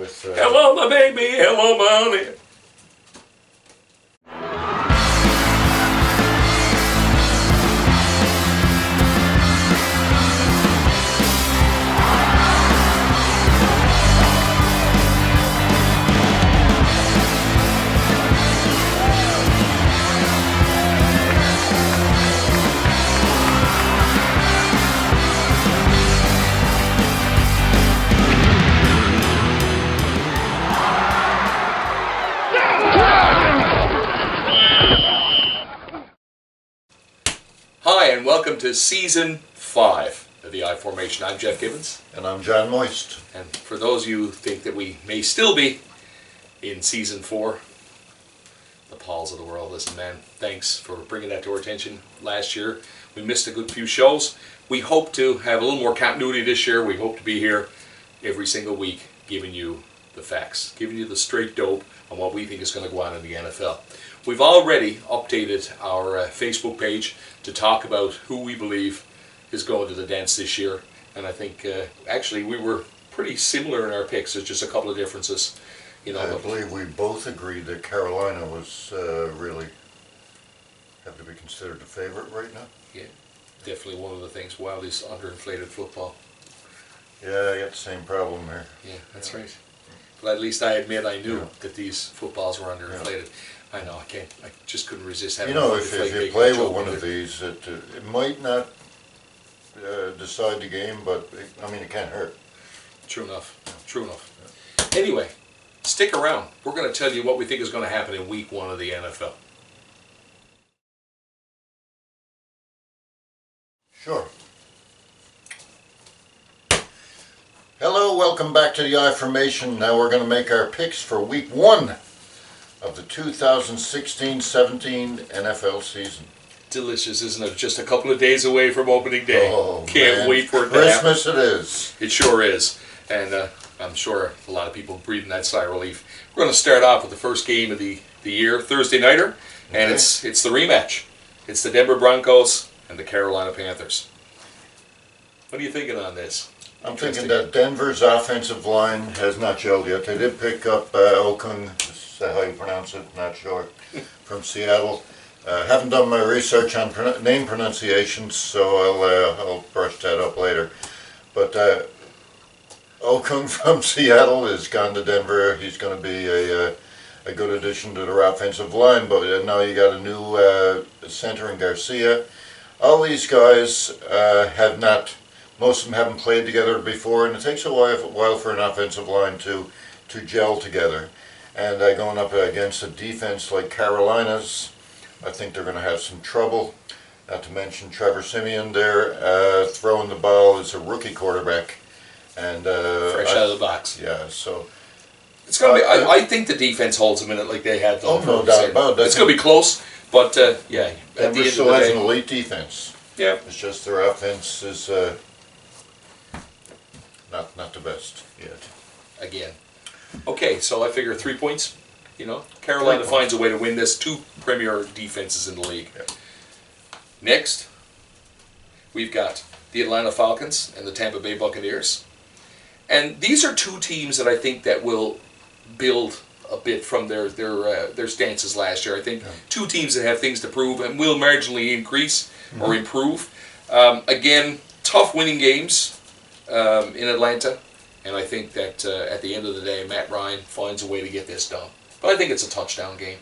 with... Hello, my baby. Hello, my honey. Hi, and welcome to Season 5 of the I-Formation. I'm Jeff Gibbons. And I'm John Moist. And for those of you who think that we may still be in Season 4, the Pauls of the world, listen, man, thanks for bringing that to our attention last year. We missed a good few shows. We hope to have a little more continuity this year. We hope to be here every single week giving you the facts, giving you the straight dope on what we think is going to go on in the NFL. We've already updated our Facebook page to talk about who we believe is going to the dance this year. And I think, actually, we were pretty similar in our picks. There's just a couple of differences. You know, I believe we both agreed that Carolina was really have to be considered the favorite right now. Yeah, definitely one of the things. Wow, this underinflated football. Yeah, I got the same problem here. Yeah, that's right. But at least I admit I knew that these footballs were underinflated. I know, I just couldn't resist having. You know, if you play with one of these, it might not decide the game, but it can't hurt. True enough. True enough. Yeah. Anyway, stick around. We're going to tell you what we think is going to happen in Week 1 of the NFL. Sure. Hello, welcome back to the I-Formation. Now we're going to make our picks for Week 1 of the 2016-17 NFL season. Delicious, isn't it? Just a couple of days away from opening day. Oh, Can't wait for it to happen. Christmas it is. It sure is. And I'm sure a lot of people breathing that sigh of relief. We're going to start off with the first game of the year, Thursday nighter, and it's the rematch. It's the Denver Broncos and the Carolina Panthers. What are you thinking on this? I'm thinking that Denver's offensive line has not gelled yet. They did pick up Okung, is that how you pronounce it? Not sure. From Seattle. Haven't done my research on name pronunciations, so I'll brush that up later. But Okung from Seattle has gone to Denver. He's going to be a good addition to their offensive line. But now you got a new center in Garcia. All these guys have not. Most of them haven't played together before, and it takes a while for an offensive line to gel together. And going up against a defense like Carolina's, I think they're going to have some trouble. Not to mention Trevor Siemian there throwing the ball as a rookie quarterback, and fresh out of the box. Yeah, so it's going to be. I think the defense holds them in it like they have done. Oh, no doubt about that. It's going to be close, but yeah. Denver still has an elite defense. Yeah, it's just their offense is not the best yet. Again. Okay, so I figure 3 points. You know, Carolina finds a way to win this. 2 premier defenses in the league. Yeah. Next, we've got the Atlanta Falcons and the Tampa Bay Buccaneers. And these are 2 teams that I think that will build a bit from their stances last year. I think 2 teams that have things to prove and will marginally increase or improve. Again, tough winning games in Atlanta. And I think that at the end of the day, Matt Ryan finds a way to get this done. But I think it's a touchdown game.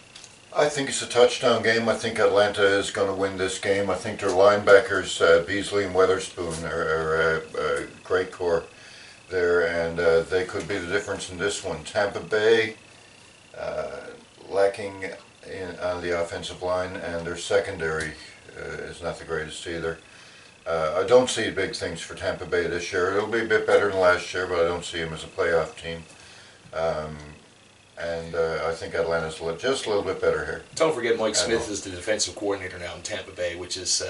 I think it's a touchdown game. I think Atlanta is going to win this game. I think their linebackers, Beasley and Weatherspoon, are a great core there, and they could be the difference in this one. Tampa Bay lacking on the offensive line, and their secondary is not the greatest either. I don't see big things for Tampa Bay this year. It'll be a bit better than last year, but I don't see them as a playoff team. And I think Atlanta's just a little bit better here. Don't forget Mike Smith is the defensive coordinator now in Tampa Bay, which is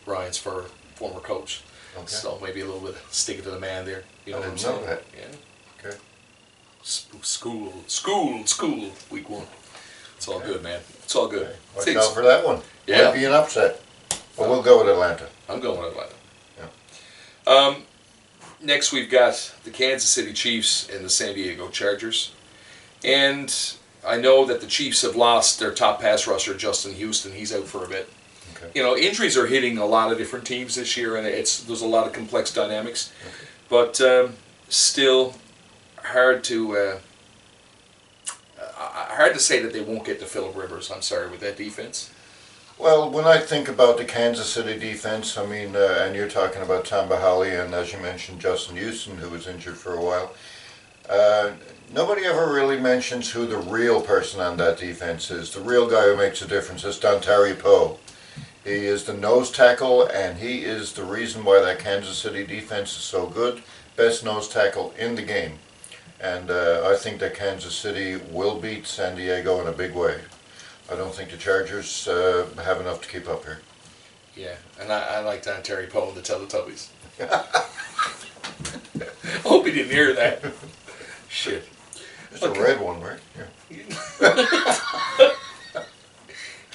Ryan's former coach. Okay. So maybe a little bit of sticking to the man there. You know what I'm saying? Know that. Yeah. Okay. School, Week 1. It's all good, man. It's all good. Okay. Watch out for that one. Yeah. Might be an upset. But we'll go with Atlanta. I'm going with Atlanta. Yeah. Next, we've got the Kansas City Chiefs and the San Diego Chargers. And I know that the Chiefs have lost their top pass rusher, Justin Houston. He's out for a bit. Okay. You know, injuries are hitting a lot of different teams this year, and there's a lot of complex dynamics. Okay. But still hard to say that they won't get to Phillip Rivers. I'm sorry, with that defense. Well, when I think about the Kansas City defense, I mean, and you're talking about Tamba Hali and, as you mentioned, Justin Houston, who was injured for a while. Nobody ever really mentions who the real person on that defense is. The real guy who makes a difference is Dontari Poe. He is the nose tackle, and he is the reason why that Kansas City defense is so good. Best nose tackle in the game. And I think that Kansas City will beat San Diego in a big way. I don't think the Chargers have enough to keep up here. Yeah, and I like Dontari Poe and the Teletubbies. I hope he didn't hear that. Shit. It's a red one, right? Yeah.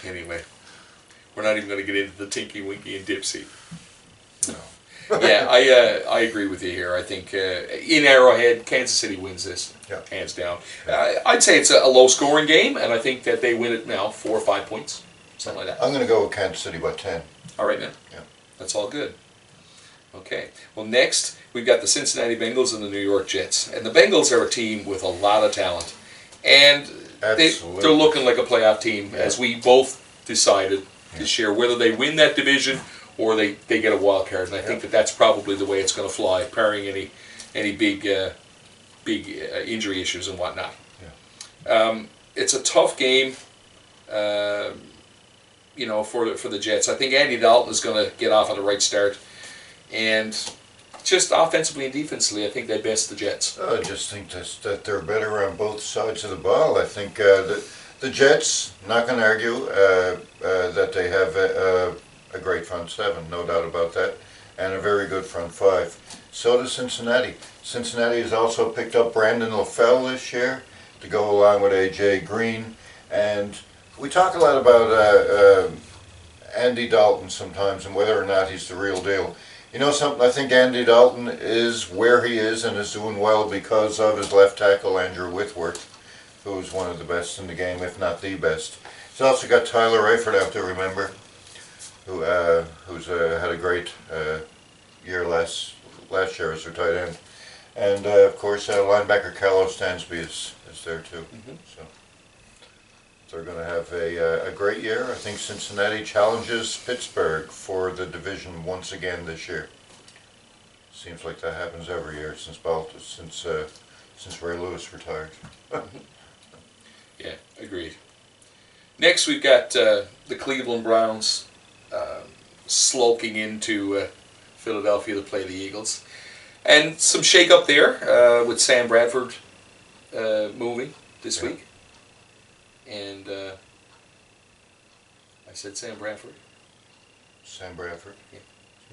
Anyway, we're not even going to get into the Tinky Winky and Dipsy. No. Yeah, I agree with you here. I think in Arrowhead, Kansas City wins this, hands down. I'd say it's a low-scoring game, and I think that they win it now 4 or 5 points, something like that. I'm going to go with Kansas City by 10. All right, man. Yeah. That's all good. Okay. Well, next, we've got the Cincinnati Bengals and the New York Jets. And the Bengals are a team with a lot of talent. And they're looking like a playoff team, as we both decided this year, whether they win that division or they get a wild card. And I think that's probably the way it's going to fly, barring any big injury issues and whatnot. Yeah. It's a tough game, you know, for the Jets. I think Andy Dalton is going to get off on the right start. And just offensively and defensively, I think they best the Jets. I just think that they're better on both sides of the ball. I think the Jets, not going to argue that they have a great front seven, no doubt about that, and a very good front five. So does Cincinnati. Cincinnati has also picked up Brandon LaFell this year to go along with A.J. Green. And we talk a lot about Andy Dalton sometimes and whether or not he's the real deal. You know something, I think Andy Dalton is where he is and is doing well because of his left tackle, Andrew Whitworth, who's one of the best in the game, if not the best. He's also got Tyler Eifert out there, remember, who's had a great year last year as their tight end. And, of course, linebacker Carlos Stansby is there, too. Mm-hmm. So they're going to have a great year. I think Cincinnati challenges Pittsburgh for the division once again this year. Seems like that happens every year since Ray Lewis retired. Yeah, agreed. Next, we've got the Cleveland Browns sulking into Philadelphia to play the Eagles. And some shake-up there with Sam Bradford moving this week. And I said Sam Bradford. Sam Bradford? Yeah.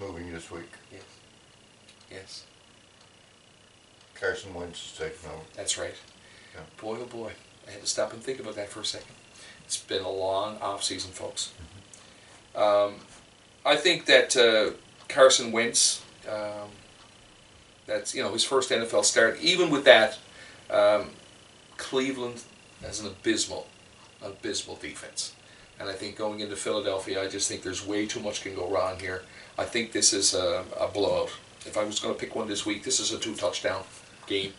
Moving this week. Yes. Yes. Carson Wentz is taking over. That's right. Yeah. Boy, oh boy. I had to stop and think about that for a second. It's been a long off-season, folks. Mm-hmm. I think that Carson Wentz, that's his first NFL start. Even with that, Cleveland has an abysmal defense. And I think going into Philadelphia, I just think there's way too much can go wrong here. I think this is a blowout. If I was going to pick one this week, this is a 2-touchdown game,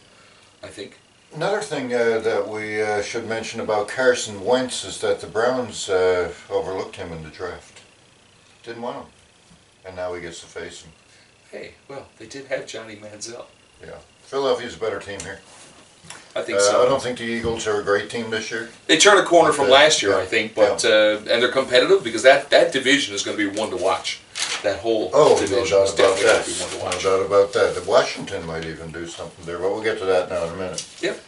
I think. Another thing that we should mention about Carson Wentz is that the Browns overlooked him in the draft. Didn't want him. And now he gets to face him. Hey, well, they did have Johnny Manziel. Yeah. Philadelphia's a better team here. I think so. I don't think the Eagles are a great team this year. They turned a corner from last year, I think, but and they're competitive because that division is going to be one to watch. That whole division is definitely going to be one to watch. No doubt about that. Washington might even do something there, but we'll get to that now in a minute. Yep.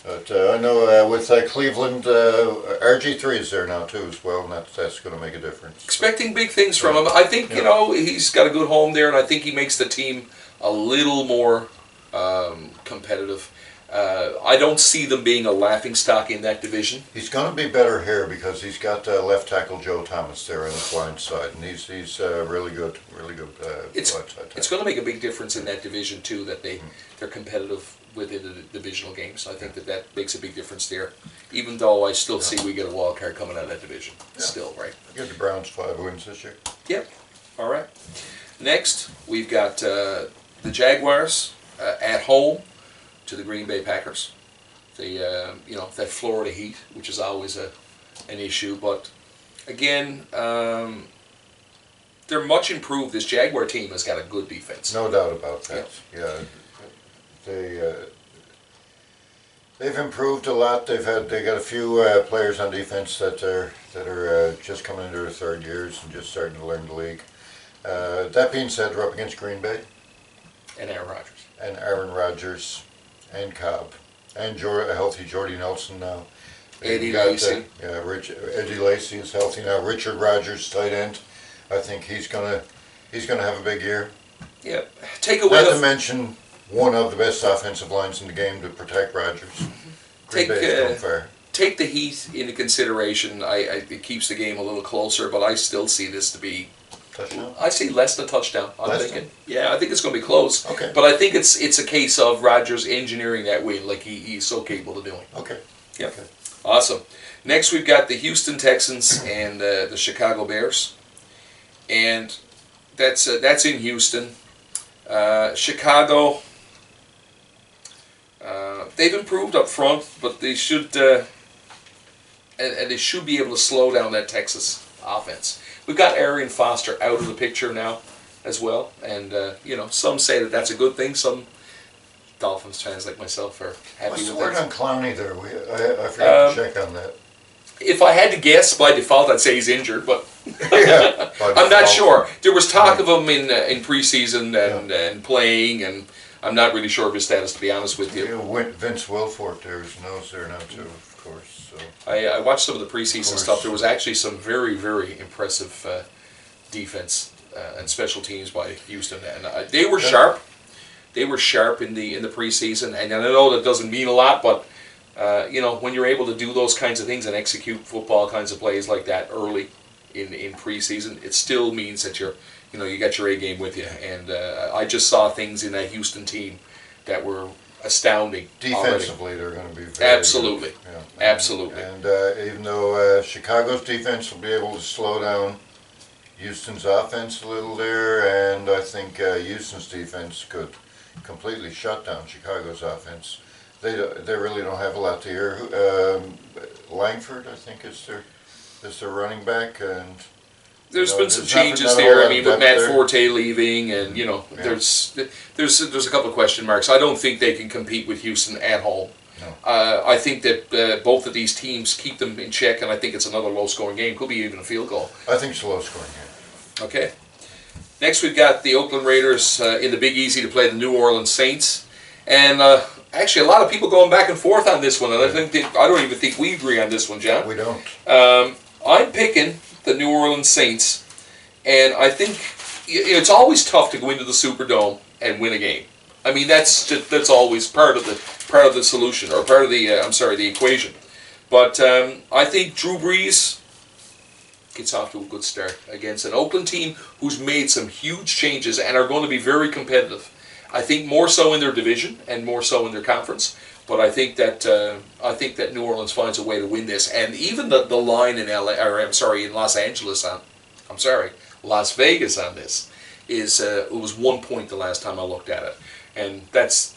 But I know with Cleveland, RG3 is there now too as well, and that's going to make a difference. Expecting big things from him. I think he's got a good home there, and I think he makes the team a little more competitive. I don't see them being a laughingstock in that division. He's going to be better here because he's got left tackle Joe Thomas there on the blind side, and he's really good, It's blind side it's going to make a big difference in that division too, that they're competitive within the divisional games. I think that makes a big difference there. Even though I still see we get a wild card coming out of that division, still, right? Give the Browns 5 wins this year. Yep. All right. Next, we've got the Jaguars at home to the Green Bay Packers. That Florida heat, which is always an issue, but again, they're much improved. This Jaguar team has got a good defense. No doubt about that. Yeah, they've improved a lot. They got a few players on defense that are just coming into their third years and just starting to learn the league. That being said, they're up against Green Bay And Aaron Rodgers. Aaron Rodgers and Cobb and a healthy Jordy Nelson now. Eddie Lacy. Eddie Lacy is healthy now. Richard Rodgers, tight end. I think he's gonna have a big year. Yeah. Take away Not to mention one of the best offensive lines in the game to protect Rodgers. Green Bay is going far. Take the heat into consideration. It keeps the game a little closer, but I still see this to be. Touchdown? I see less than a touchdown. I'm Less thinking. Yeah, I think it's going to be close. Okay. But I think it's a case of Rodgers engineering that win, like he's so capable of doing. Okay. Yep. Okay. Awesome. Next, we've got the Houston Texans and the Chicago Bears, and that's in Houston. Chicago. They've improved up front, but they should and they should be able to slow down that Texas offense. We've got Arian Foster out of the picture now as well, and some say that that's a good thing. Some Dolphins fans like myself are happy What's the with word that. on Clowney there? I forgot to check on that. If I had to guess, by default, I'd say he's injured, but Yeah, I'm not sure. There was talk of him in preseason and playing, and I'm not really sure of his status, to be honest with you. Vince Wilfork there's nose there now too, of course. So. I watched some of the preseason stuff. There was actually some very, very impressive defense and special teams by Houston, and they were sharp. They were sharp in the preseason, and I know that doesn't mean a lot, but when you're able to do those kinds of things and execute football kinds of plays like that early in preseason, it still means that you got your A game with you. And I just saw things in that Houston team that were astounding. Defensively, already. they're going to be very absolutely, good. Yeah. absolutely. And even though Chicago's defense will be able to slow down Houston's offense a little there, and I think Houston's defense could completely shut down Chicago's offense. They really don't have a lot to hear. Langford, I think, is their running back, and there's been some there's changes not a there. whole I lot mean, of with depth Matt there. Forte leaving, and there's a couple of question marks. I don't think they can compete with Houston at home. No. I think that both of these teams keep them in check, and I think it's another low-scoring game. Could be even a field goal. I think it's a low-scoring game. Okay. Next, we've got the Oakland Raiders in the Big Easy to play the New Orleans Saints, and actually a lot of people going back and forth on this one, and I don't even think we agree on this one, John. We don't. I'm picking the New Orleans Saints, and I think it's always tough to go into the Superdome and win a game. I mean, that's always part of the solution, or part of the equation. But I think Drew Brees gets off to a good start against an Oakland team who's made some huge changes and are going to be very competitive. I think more so in their division and more so in their conference. But I think that New Orleans finds a way to win this, and even the line in Las Vegas on this is it was 1 point the last time I looked at it, and that's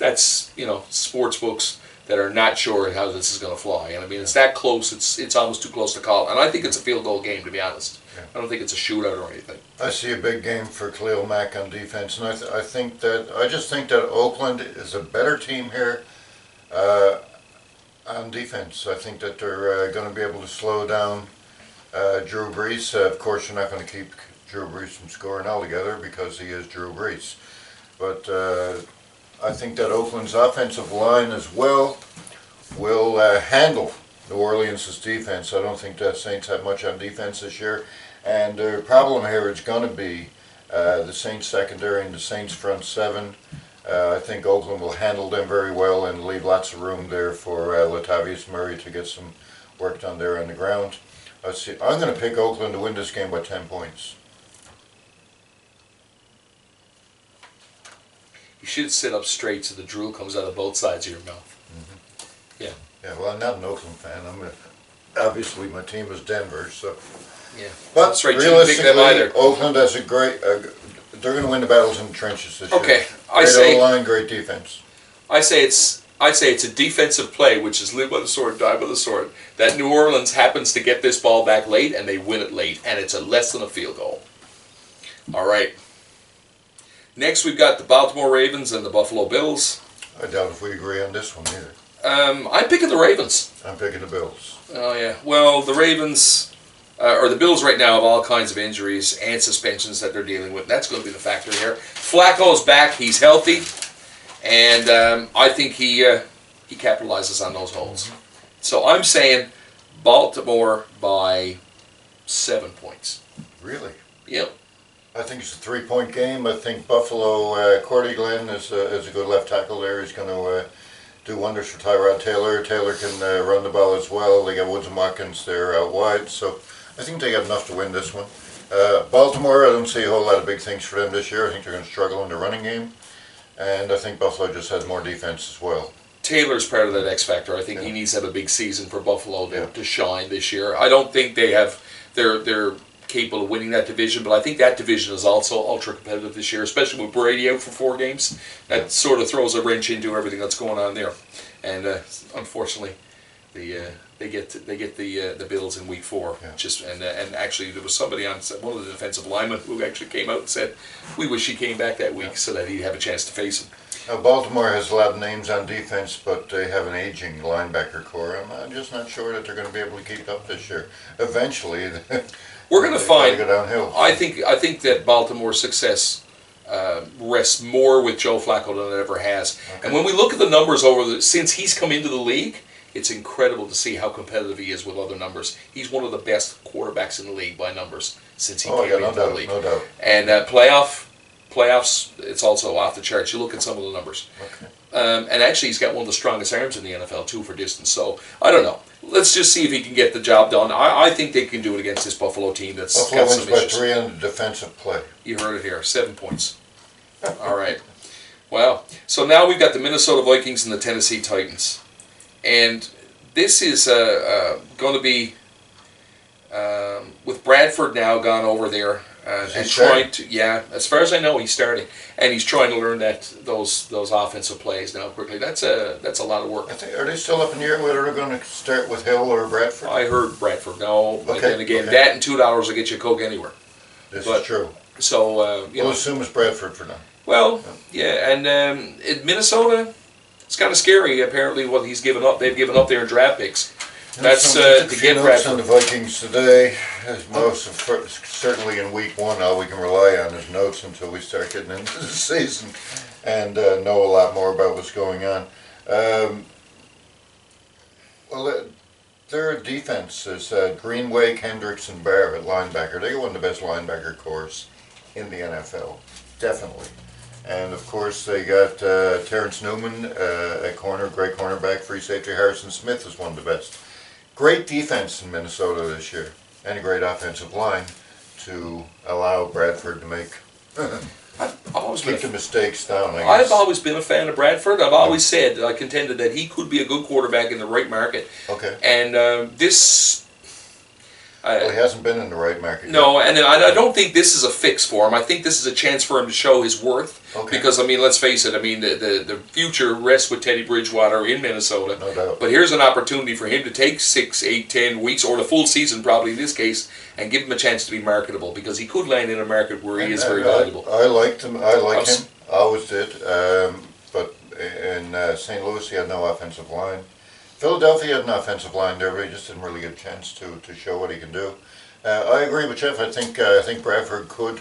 sports books that are not sure how this is going to fly. And I mean, it's that close. It's almost too close to call. And I think it's a field goal game, to be honest. Yeah. I don't think it's a shootout or anything. I see a big game for Khalil Mack on defense, and I just think that Oakland is a better team here on defense. I think that they're going to be able to slow down Drew Brees. Of course, you're not going to keep Drew Brees from scoring altogether because he is Drew Brees. But I think that Oakland's offensive line as well will handle New Orleans' defense. I don't think the Saints have much on defense this year. And the problem here is going to be the Saints secondary and the Saints front seven. I think Oakland will handle them very well and leave lots of room there for Latavius Murray to get some work done there on the ground. Let's see. I'm going to pick Oakland to win this game by 10 points. You should sit up straight so the drool comes out of both sides of your mouth. Mm-hmm. Yeah. Yeah, well, I'm not an Oakland fan. Obviously my team is Denver, so. Yeah. But That's right. You didn't pick them realistically, either. Oakland has a great. They're going to win the battles in the trenches this year. Okay, Great O-line, great defense. I say it's a defensive play, which is live by the sword, die by the sword. That New Orleans happens to get this ball back late, and they win it late, and it's a less than a field goal. All right. Next, we've got the Baltimore Ravens and the Buffalo Bills. I doubt if we agree on this one either. I'm picking the Ravens. I'm picking the Bills. Oh yeah. Well, the Ravens or the Bills right now have all kinds of injuries and suspensions that they're dealing with. That's going to be the factor here. Flacco's back; he's healthy, and I think he capitalizes on those holes. Mm-hmm. So I'm saying Baltimore by 7 points. Really? Yep. I think it's a 3-point game. I think Buffalo, Cordy Glenn is a good left tackle there. He's going to do wonders for Tyrod Taylor. Taylor can run the ball as well. They got Woods and Watkins there out wide. So I think they got enough to win this one. Baltimore, I don't see a whole lot of big things for them this year. I think they're going to struggle in the running game. And I think Buffalo just has more defense as well. Taylor's part of that X factor. I think he needs to have a big season for Buffalo to shine this year. I don't think they're capable of winning that division, but I think that division is also ultra competitive this year, especially with Brady out for 4 games. That sort of throws a wrench into everything that's going on there. And unfortunately, they get the Bills in week 4. Yeah. And actually there was somebody on one of the defensive linemen who actually came out and said, "We wish he came back that week so that he'd have a chance to face him." Baltimore has a lot of names on defense, but they have an aging linebacker core. I'm just not sure that they're going to be able to keep up this year. Eventually, we're going to find. Go downhill. I think that Baltimore's success rests more with Joe Flacco than it ever has. Okay. And when we look at the numbers since he's come into the league, it's incredible to see how competitive he is with other numbers. He's one of the best quarterbacks in the league by numbers since he came into the league. No doubt. And playoffs, it's also off the charts. You look at some of the numbers. Okay. And actually, he's got one of the strongest arms in the NFL, too, for distance. So, I don't know. Let's just see if he can get the job done. I think they can do it against this Buffalo team that's Buffalo got some wins by issues. 3 on the defensive play. You heard it here. 7 points. All right. Well, so now we've got the Minnesota Vikings and the Tennessee Titans. And this is going to be, with Bradford now gone over there, and trying to, as far as I know, he's starting, and he's trying to learn those offensive plays now quickly. That's a lot of work. Are they still up in the air whether they're going to start with Hill or Bradford? I heard Bradford. No, but then again, that and $2 will get you a Coke anywhere. This is true. So we'll assume it's Bradford for now. Well, and in Minnesota, it's kind of scary. Apparently, what he's given up, they've given up their draft picks. That's to get Bradford. On the Vikings today, certainly in week 1, all we can rely on is notes until we start getting into the season and know a lot more about what's going on. Their defense is Greenway, Kendricks, and Barrett, linebacker. They got one of the best linebacker cores in the NFL, definitely. And of course, they got Terrence Newman at corner, great cornerback. Free safety Harrison Smith is one of the best. Great defense in Minnesota this year, and a great offensive line to allow Bradford to make keep the mistakes down. I've always been a fan of Bradford. I've always said, I contended that he could be a good quarterback in the right market. Okay. And this. Well, he hasn't been in the right market No, yet. and I don't think this is a fix for him. I think this is a chance for him to show his worth. Okay. Because, I mean, let's face it, I mean, the future rests with Teddy Bridgewater in Minnesota. No doubt. But here's an opportunity for him to take 6, 8, 10 weeks, or the full season probably in this case, and give him a chance to be marketable, because he could land in a market where he is very valuable. I liked him. I like him. I always did. But in St. Louis, he had no offensive line. Philadelphia had an offensive line there, but he just didn't really get a chance to show what he can do. I agree with Jeff. I think Bradford could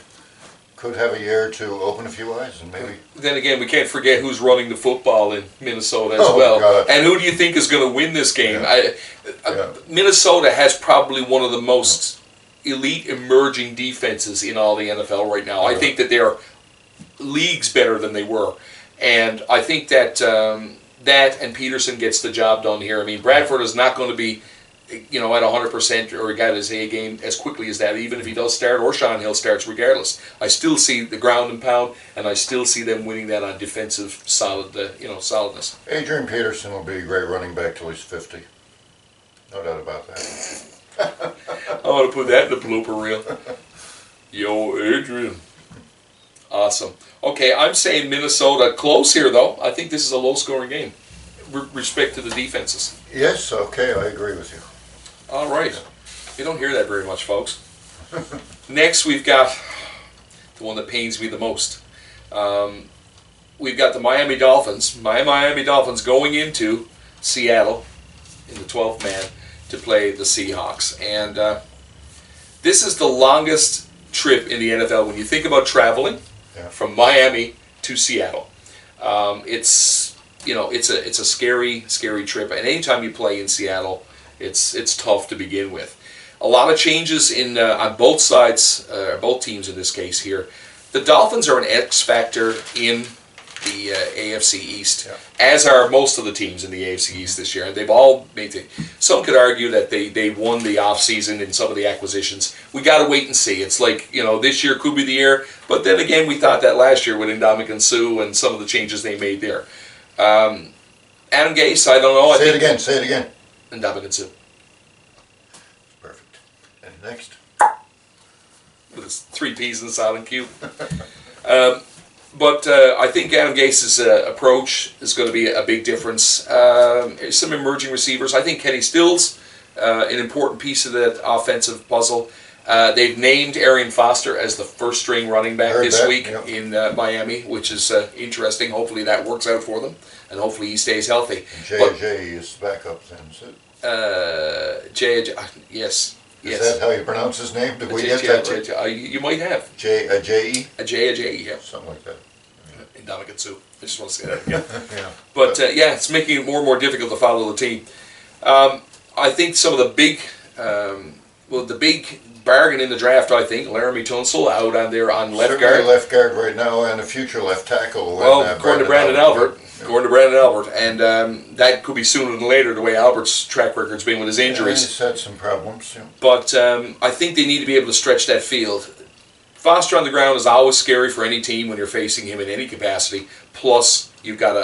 have a year to open a few eyes and maybe. Then again, we can't forget who's running the football in Minnesota as well. God. And who do you think is going to win this game? Yeah. Minnesota has probably one of the most elite emerging defenses in all the NFL right now. I think that they're leagues better than they were. And I think that that and Peterson gets the job done here. I mean, Bradford is not going to be, at 100% or got his A game as quickly as that, even if he does start or Sean Hill starts regardless. I still see the ground and pound, and I still see them winning that on defensive solidness. Adrian Peterson will be a great running back till he's 50. No doubt about that. I want to put that in the blooper reel. Yo, Adrian. Awesome. Okay, I'm saying Minnesota close here, though. I think this is a low-scoring game, respect to the defenses. Yes, okay, I agree with you. All right. You don't hear that very much, folks. Next, we've got the one that pains me the most. We've got the Miami Dolphins. My Miami Dolphins going into Seattle in the 12th man to play the Seahawks. And this is the longest trip in the NFL when you think about traveling from Miami to Seattle. It's a scary trip, and anytime you play in Seattle, it's tough to begin with. A lot of changes on both sides, both teams in this case here. The Dolphins are an X factor in the AFC East, as are most of the teams in the AFC East this year, and they've all made it. Some could argue that they won the offseason in some of the acquisitions. We got to wait and see. It's like, this year could be the year, but then again, we thought that last year with Ndamukong Suh and some of the changes they made there. Adam Gase, I don't know. Say it again. Ndamukong Suh. Perfect. And next. With his 3 P's in the silent Q. But I think Adam Gase's approach is going to be a big difference. Some emerging receivers. I think Kenny Stills, an important piece of that offensive puzzle. They've named Arian Foster as the first-string running back this week in Miami, which is interesting. Hopefully that works out for them, and hopefully he stays healthy. J.J. is backup then, is it? J.J. Yes. Is that how you pronounce his name? Did we get that right? You might have. J.E.? A J.E., yeah. Something like that. Ndamukong Suh. I just want to say that again. Yeah. But, it's making it more and more difficult to follow the team. I think some of the big, the big bargain in the draft, I think, Laramie Tunsil out on there on left guard. Left guard right now and a future left tackle. According to Brandon Albert. And that could be sooner than later, the way Albert's track record's been with his injuries. He's had some problems. Yeah. But I think they need to be able to stretch that field. Foster on the ground is always scary for any team when you're facing him in any capacity. Plus, you've got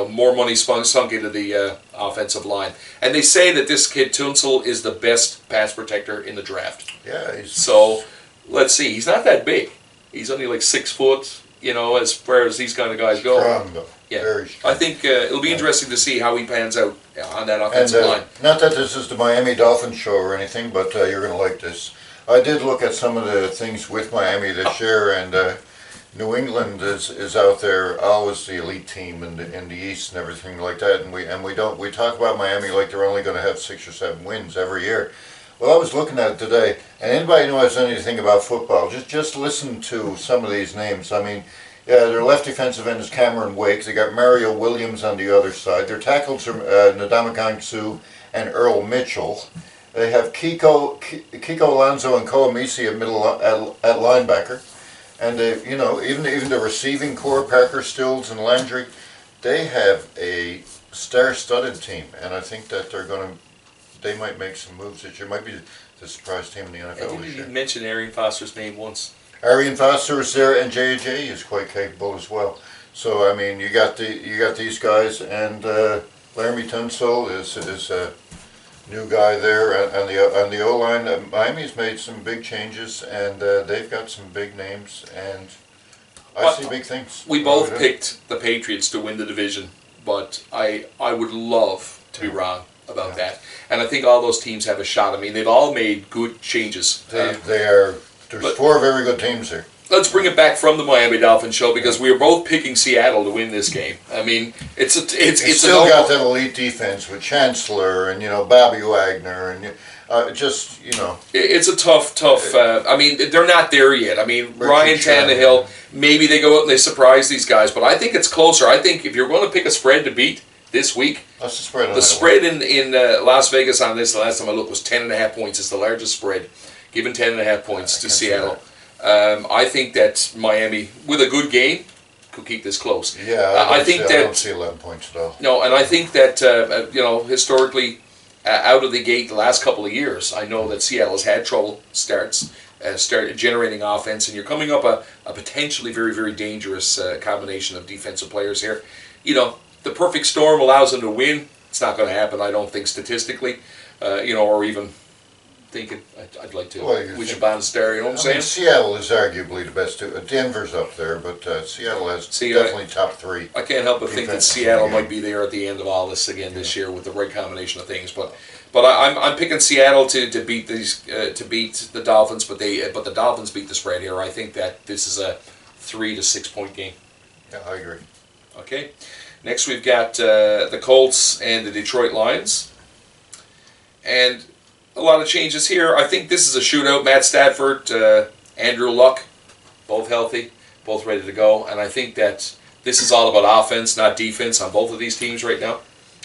more money sunk into the offensive line. And they say that this kid Tunsil is the best pass protector in the draft. Yeah. So let's see. He's not that big. He's only like 6 foot. As far as these kind of guys go. Strong, though. Yeah. Very strong. I think it'll be interesting to see how he pans out on that offensive line. Not that this is the Miami Dolphins show or anything, but you're going to like this. I did look at some of the things with Miami this year, and New England is out there always the elite team in the East and everything like that. And we talk about Miami like they're only going to have 6 or 7 wins every year. Well, I was looking at it today, and anybody who knows anything about football, just listen to some of these names. I mean, their left defensive end is Cameron Wake. They got Mario Williams on the other side. Their tackles are Ndamukong Suh and Earl Mitchell. They have Kiko Alonso and Koamisi at middle at linebacker, and they, even the receiving core, Parker Stills and Landry, they have a star-studded team, and I think that they might make some moves this year. Might be the surprise team in the NFL this year. You mentioned Arian Foster's name once. Arian Foster is there, and J.J. is quite capable as well. So I mean, you got these guys, and Laramie Tunsil is a new guy there, and the O-line. Miami's made some big changes, and they've got some big names, and I see big things. We both picked the Patriots to win the division, but I would love to be wrong about that. And I think all those teams have a shot. I mean, they've all made good changes. There's 4 very good teams here. Let's bring it back from the Miami Dolphins show, because we are both picking Seattle to win this game. I mean, it's still got that elite defense with Chancellor and Bobby Wagner and It's a tough. I mean, they're not there yet. I mean, Ryan Tannehill. Maybe they go out and they surprise these guys, but I think it's closer. I think if you're going to pick a spread to beat this week, what's the spread? The spread in Las Vegas on this, the last time I looked, was 10.5 points. It's the largest spread, given 10.5 points to Seattle. I think that Miami, with a good game, could keep this close. Yeah, I think I that don't see 11 points at all. no, and I think that historically, out of the gate, the last couple of years, I know that Seattle has had trouble start generating offense, and you're coming up a potentially very, very dangerous combination of defensive players here. The perfect storm allows them to win. It's not going to happen, I don't think, statistically, or even thinking I'd like to wish a bad star. You know what I'm saying? Seattle is arguably the best too. Denver's up there, but Seattle has definitely top three. I can't help but think that Seattle might be there at the end of all this again this year with the right combination of things. But I'm picking Seattle to beat the Dolphins, but the Dolphins beat the spread here. I think that this is a 3 to 6 point game. Yeah, I agree. Okay, next we've got the Colts and the Detroit Lions, and a lot of changes here. I think this is a shootout. Matt Stafford, Andrew Luck, both healthy, both ready to go. And I think that this is all about offense, not defense on both of these teams right now.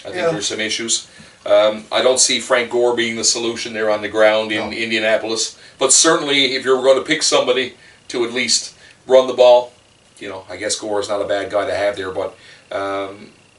I think there's some issues. I don't see Frank Gore being the solution there on the ground in Indianapolis. But certainly if you're going to pick somebody to at least run the ball, I guess Gore is not a bad guy to have there. But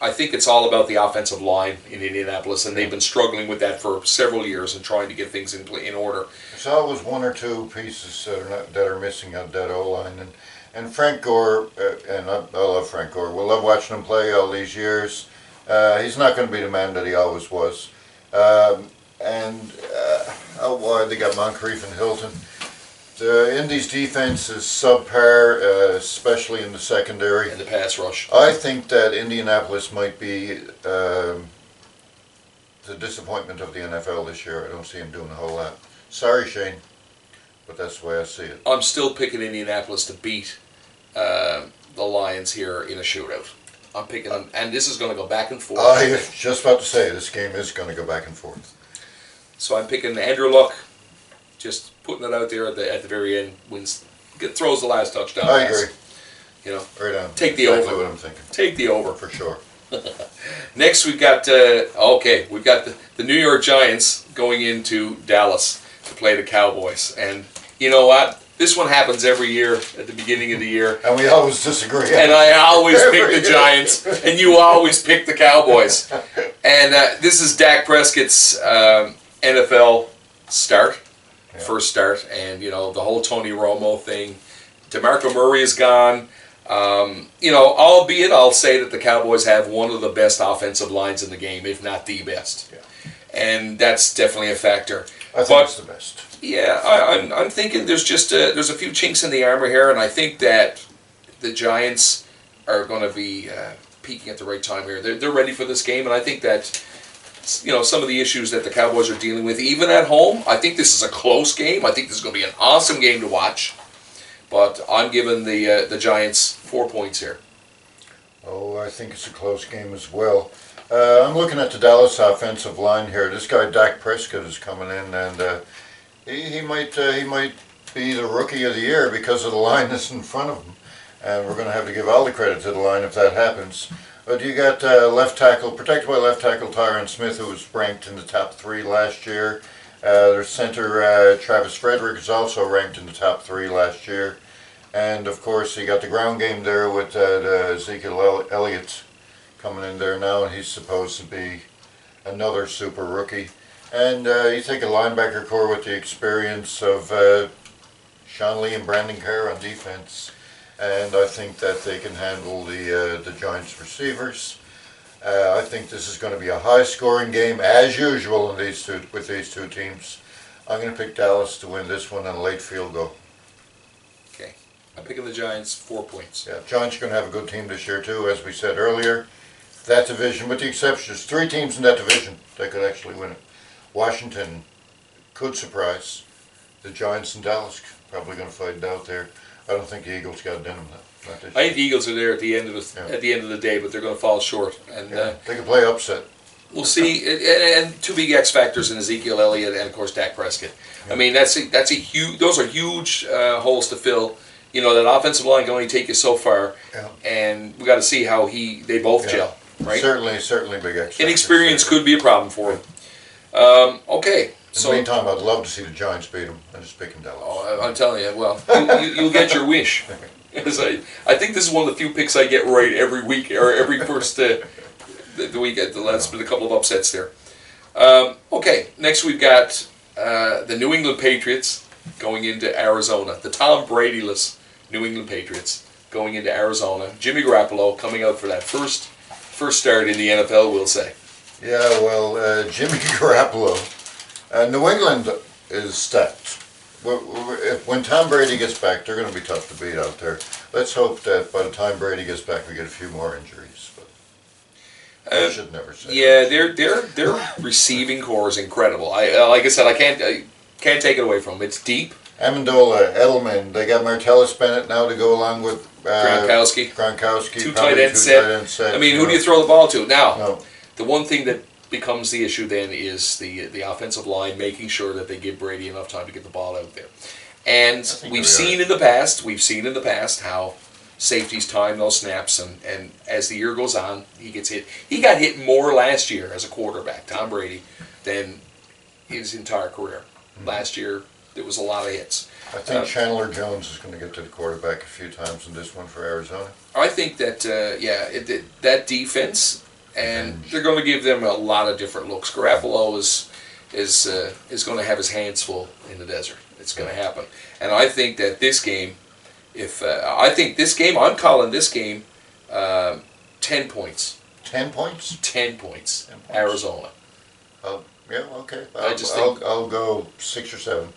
I think it's all about the offensive line in Indianapolis, and they've been struggling with that for several years and trying to get things in order. There's always one or two pieces that are missing on that O-line, and Frank Gore, and I love Frank Gore. We love watching him play all these years. He's not going to be the man that he always was. Out wide they got Moncrief and Hilton. The Indy's defense is subpar, especially in the secondary. And the pass rush. I think that Indianapolis might be the disappointment of the NFL this year. I don't see him doing a whole lot. Sorry, Shane, but that's the way I see it. I'm still picking Indianapolis to beat the Lions here in a shootout. I'm picking them, and this is going to go back and forth. I was just about to say, this game is going to go back and forth. So I'm picking Andrew Luck, just putting it out there at the very end, throws the last touchdown. I agree. Right on. Take the exactly over. What I'm thinking. Take the over. For sure. Next we've got the New York Giants going into Dallas to play the Cowboys, and you know what? This one happens every year at the beginning of the year. And we always disagree. And I always pick the Giants, and you always pick the Cowboys. And this is Dak Prescott's NFL start, first start, and the whole Tony Romo thing. DeMarco Murray is gone. Albeit I'll say that the Cowboys have one of the best offensive lines in the game, if not the best. Yeah. And that's definitely a factor. I think it's the best. Yeah, I'm thinking there's a few chinks in the armor here, and I think that the Giants are going to be peaking at the right time here. They're ready for this game, and I think that some of the issues that the Cowboys are dealing with, even at home, I think this is a close game. I think this is going to be an awesome game to watch. But I'm giving the Giants 4 points here. Oh, I think it's a close game as well. I'm looking at the Dallas offensive line here. This guy Dak Prescott is coming in, and he might be the rookie of the year because of the line that's in front of him. And we're going to have to give all the credit to the line if that happens. But you got protected by left tackle Tyron Smith, who was ranked in the top 3 last year. Their center Travis Frederick is also ranked in the top 3 last year. And of course you got the ground game there with Ezekiel Elliott coming in there now, and he's supposed to be another super rookie. And you take a linebacker core with the experience of Sean Lee and Brandon Carr on defense, and I think that they can handle the Giants receivers. I think this is going to be a high-scoring game as usual with these two teams. I'm going to pick Dallas to win this one on a late field goal. Okay, I'm picking the Giants 4 points. Yeah, Giants are going to have a good team this year too, as we said earlier. That division, with the exception, there's 3 teams in that division that could actually win it. Washington could surprise. The Giants and Dallas probably going to fight it out there. I don't think the Eagles got it in them. I think the Eagles are there at the end of the day, but they're going to fall short. And they can play upset. We'll see. And 2 big X factors in Ezekiel Elliott and of course Dak Prescott. Yeah. I mean that's a huge. Those are huge holes to fill. That offensive line can only take you so far, and we got to see how they both gel. Right? Certainly big X. Inexperience could be a problem for him. Okay. In the meantime, I'd love to see the Giants beat them. I'm just picking Dallas. Oh, I'm telling you, well, you'll get your wish. Because I think this is one of the few picks I get right every week, or every first the weekend. That's been a couple of upsets there. Okay, next we've got the New England Patriots going into Arizona. The Tom Brady-less New England Patriots going into Arizona. Jimmy Garoppolo coming out for that first start in the NFL, we'll say. Yeah, well, Jimmy Garoppolo. New England is stacked. When Tom Brady gets back, they're going to be tough to beat out there. Let's hope that by the time Brady gets back, we get a few more injuries. But I should never say. Yeah, their receiving core is incredible. Like I said, I can't take it away from them. It's deep. Amendola, Edelman, they got Martellus Bennett now to go along with Gronkowski. Two tight end set. I mean, who do you throw the ball to? Now, No. the one thing that becomes the issue then is the offensive line making sure that they give Brady enough time to get the ball out there. And we've seen in the past how safeties time those snaps, and as the year goes on, he gets hit. He got hit more last year as a quarterback, Tom Brady, than his entire career. Mm-hmm. Last year, there was a lot of hits. I think Chandler Jones is going to get to the quarterback a few times in this one for Arizona. I think that, that defense, and they're going to give them a lot of different looks. Garoppolo is going to have his hands full in the desert. It's going to happen. And I think that this game, I'm calling this game 10 points. 10 points? 10 points. Arizona. Yeah, okay. I'll go 6 or 7.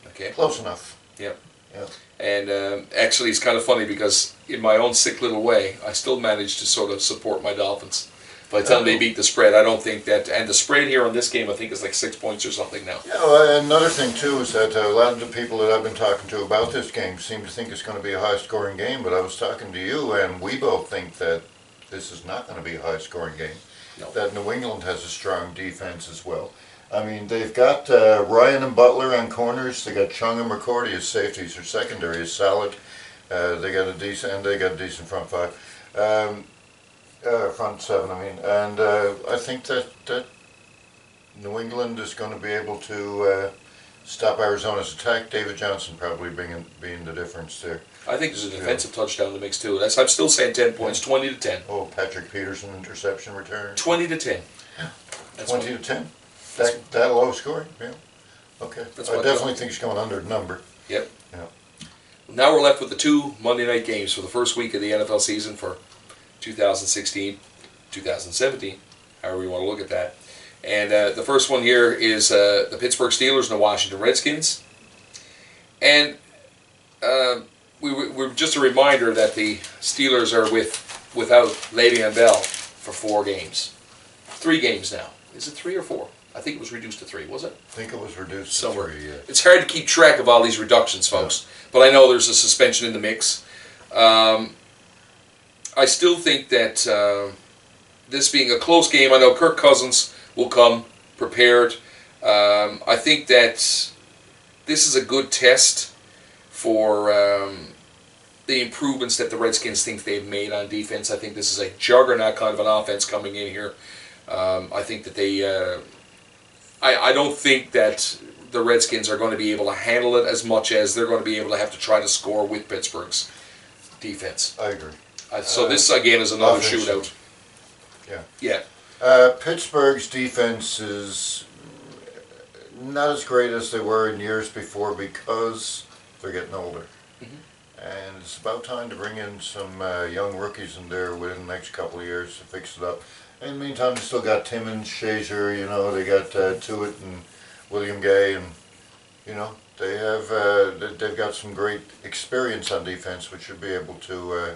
Okay. Close enough. Yep. Yeah. And actually, it's kind of funny because in my own sick little way, I still managed to sort of support my Dolphins. By the time they beat the spread, I don't think that... And the spread here on this game, I think, is like 6 points or something now. Yeah, well, another thing, too, is that a lot of the people that I've been talking to about this game seem to think it's going to be a high-scoring game, but I was talking to you, and we both think that this is not going to be a high-scoring game. No. That New England has a strong defense as well. I mean, they've got Ryan and Butler on corners. They got Chung and McCourty as safeties. Their secondary is solid. They got a decent front five. Front seven, I mean. And I think that New England is going to be able to stop Arizona's attack. David Johnson probably being the difference there. I think there's a defensive touchdown in the mix, too. I'm still saying 10 points, 20 to 10. Oh, Patrick Peterson interception return. 20 to 10. That's 20 to 10? That low scoring? Yeah. Okay. I definitely think it's going under the number. Yep. Yeah. Now we're left with the 2 Monday night games for the first week of the NFL season for 2016, 2017, however you want to look at that. And the first one here is the Pittsburgh Steelers and the Washington Redskins. And we're just a reminder that the Steelers are without Le'Veon Bell for 4 games. 3 games now. Is it 3 or 4? I think it was reduced to 3, was it? I think it was reduced somewhere. to 3, yeah. It's hard to keep track of all these reductions, folks. Yeah. But I know there's a suspension in the mix. I still think that this being a close game, I know Kirk Cousins will come prepared. I think that this is a good test for the improvements that the Redskins think they've made on defense. I think this is a juggernaut kind of an offense coming in here. I think that they... I don't think that the Redskins are going to be able to handle it as much as they're going to be able to have to try to score with Pittsburgh's defense. I agree. So this, again, is another shootout. Yeah. Pittsburgh's defense is not as great as they were in years before because they're getting older. Mm-hmm. And it's about time to bring in some young rookies in there within the next couple of years to fix it up. In the meantime, they still got Timmons, Shazier, they got Tuitt and William Gay, and, they've got some great experience on defense, which should be able to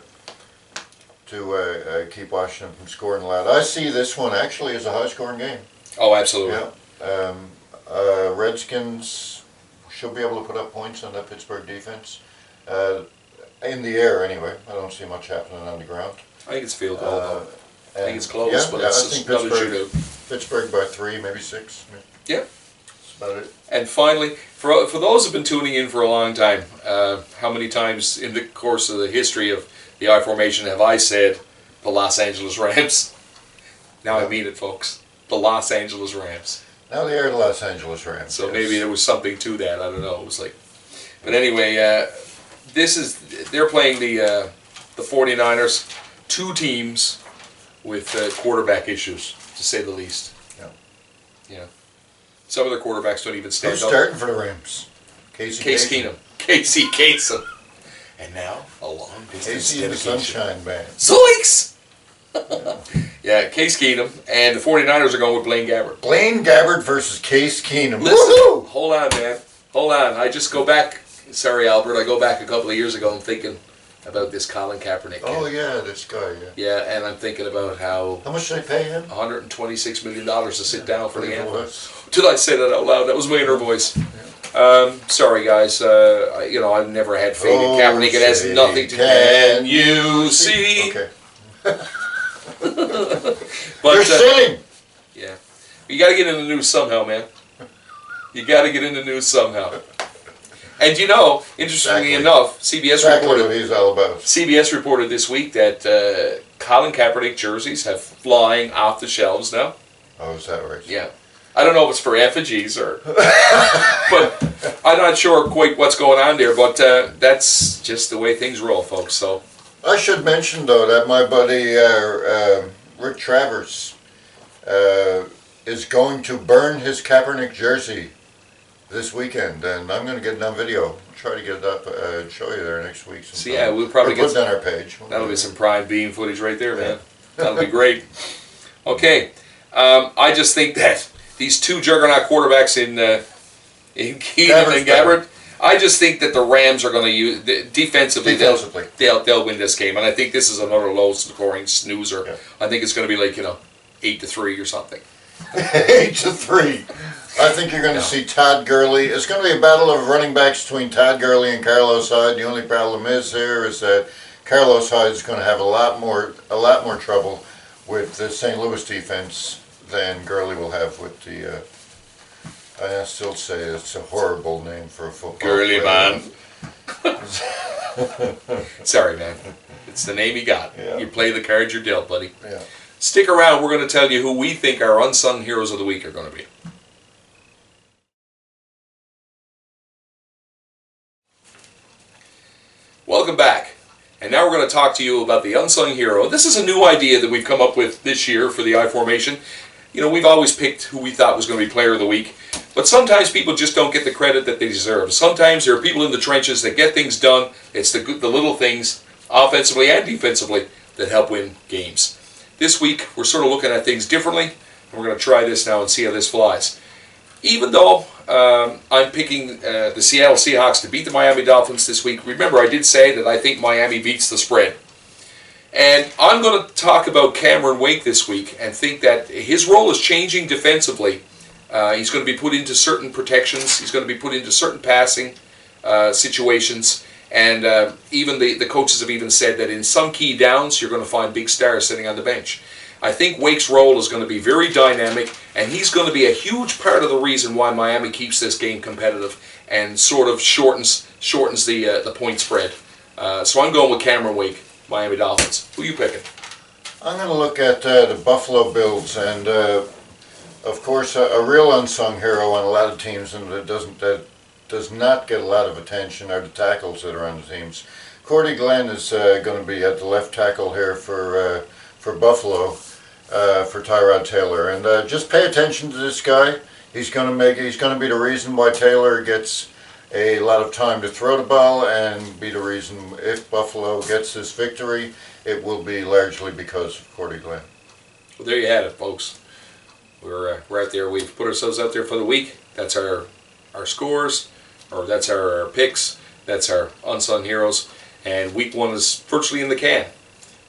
keep Washington from scoring a lot. I see this one actually as a high-scoring game. Oh, absolutely. Yeah. Redskins should be able to put up points on that Pittsburgh defense. In the air, anyway. I don't see much happening on the ground. I think it's field goal, though. I think it's close, but it's another shootout. Pittsburgh by 3, maybe 6. Yeah. That's about it. And finally, for those who've been tuning in for a long time, how many times in the course of the history of the I formation have I said the Los Angeles Rams? Now I mean it, folks. The Los Angeles Rams. Now they are the Los Angeles Rams. So yes. Maybe there was something to that. I don't know. It was like, but anyway, they're playing the 49ers, two teams with quarterback issues, to say the least. Yeah. Yeah. Some of their quarterbacks don't even stand Who's up. starting for the Rams? Case Keenum. Casey Kasem. And now, a long distance Casey and the dedication. Sunshine Band. Zoinks! Yeah, Case Keenum, and the 49ers are going with Blaine Gabbert. Blaine Gabbert versus Case Keenum. Listen, Woohoo! hold on, man. Hold on. I just go back. Sorry, Albert. I go back a couple of years ago. I'm thinking about this Colin Kaepernick. Oh, yeah, this guy, yeah. Yeah, and I'm thinking about how How much did they pay him? $126 million to sit down for the Pretty anthem. close. Did I say that out loud? That was my inner voice. Sorry, guys. I've never had faith in Kaepernick. It has say, nothing to do. can You see? Okay. But, You're sitting! yeah. You got to get in the news somehow, man. You got to get in the news somehow. And interestingly Exactly. enough, CBS Exactly reported. what he's all about. CBS reported this week that Colin Kaepernick jerseys have flying off the shelves now. Oh, is that right? Yeah. I don't know if it's for effigies or... but I'm not sure quite what's going on there, but that's just the way things roll, folks. So I should mention, though, that my buddy Rick Travers is going to burn his Kaepernick jersey this weekend, and I'm going to get it on video. Try to get it up and show you there next week. So, yeah, we'll probably put get it on our page. that'll be some prime beam footage right there, man. That'll be great. Okay. I just think that these two juggernaut quarterbacks in Keenum and Gabbert, I just think that the Rams are going to use defensively. They'll win this game, and I think this is another low-scoring snoozer. Yeah. I think it's going to be like 8-3 or something. 8-3. I think you're going to see Todd Gurley. It's going to be a battle of running backs between Todd Gurley and Carlos Hyde. The only problem is that Carlos Hyde is going to have a lot more trouble with the St. Louis defense than Gurley will have with the. I still say it's a horrible name for a football Gurley, player. man. Sorry, man. It's the name you got. Yeah. You play the cards you're dealt, buddy. Yeah. Stick around. We're going to tell you who we think our unsung heroes of the week are going to be. Welcome back. And now we're going to talk to you about the unsung hero. This is a new idea that we've come up with this year for the I-Formation. We've always picked who we thought was going to be player of the week. But sometimes people just don't get the credit that they deserve. Sometimes there are people in the trenches that get things done. It's the little things, offensively and defensively, that help win games. This week, we're sort of looking at things differently. And we're going to try this now and see how this flies. Even though I'm picking the Seattle Seahawks to beat the Miami Dolphins this week, remember I did say that I think Miami beats the spread. And I'm going to talk about Cameron Wake this week and think that his role is changing defensively. He's going to be put into certain protections. He's going to be put into certain passing situations. And even the coaches have even said that in some key downs, you're going to find big stars sitting on the bench. I think Wake's role is going to be very dynamic, and he's going to be a huge part of the reason why Miami keeps this game competitive and sort of shortens the point spread. So I'm going with Cameron Wake, Miami Dolphins. Who are you picking? I'm going to look at the Buffalo Bills, and of course, a real unsung hero on a lot of teams, and that does not get a lot of attention are the tackles that are on the teams. Cordy Glenn is going to be at the left tackle here for Buffalo, for Tyrod Taylor, and just pay attention to this guy. He's going to be the reason why Taylor gets a lot of time to throw the ball, and be the reason if Buffalo gets this victory, it will be largely because of Cordy Glenn. Well, there you had it, folks. We're out there. We've put ourselves out there for the week. That's our scores, or that's our picks. That's our unsung heroes. And week one is virtually in the can.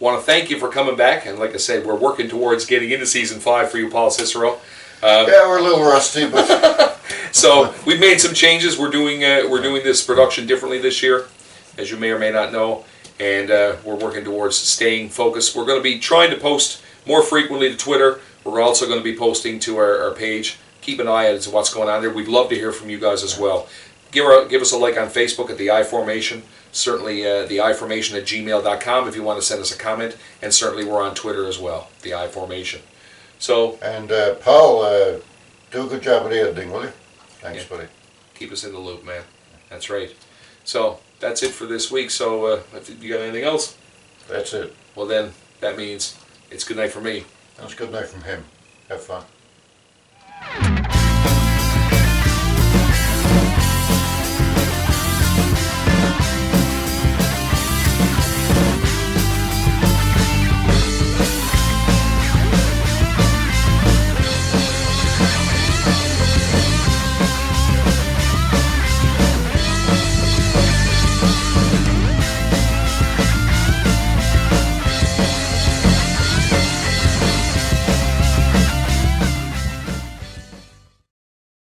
Want to thank you for coming back. And like I said, we're working towards getting into season 5 for you, Paul Cicero. Yeah, we're a little rusty, but so we've made some changes. We're doing this production differently this year, as you may or may not know, and we're working towards staying focused. We're going to be trying to post more frequently to Twitter. We're also going to be posting to our page. Keep an eye out to what's going on there. We'd love to hear from you guys as well. Give us a like on Facebook at the I-Formation. Certainly the I-Formation at gmail.com if you want to send us a comment. And certainly we're on Twitter as well, the I-Formation. So, and Paul, do a good job with the editing, will you? Thanks, buddy. Keep us in the loop, man. That's right. So that's it for this week. So if you got anything else? That's it. Well then, that means it's good night for me. That's good night from him. Have fun.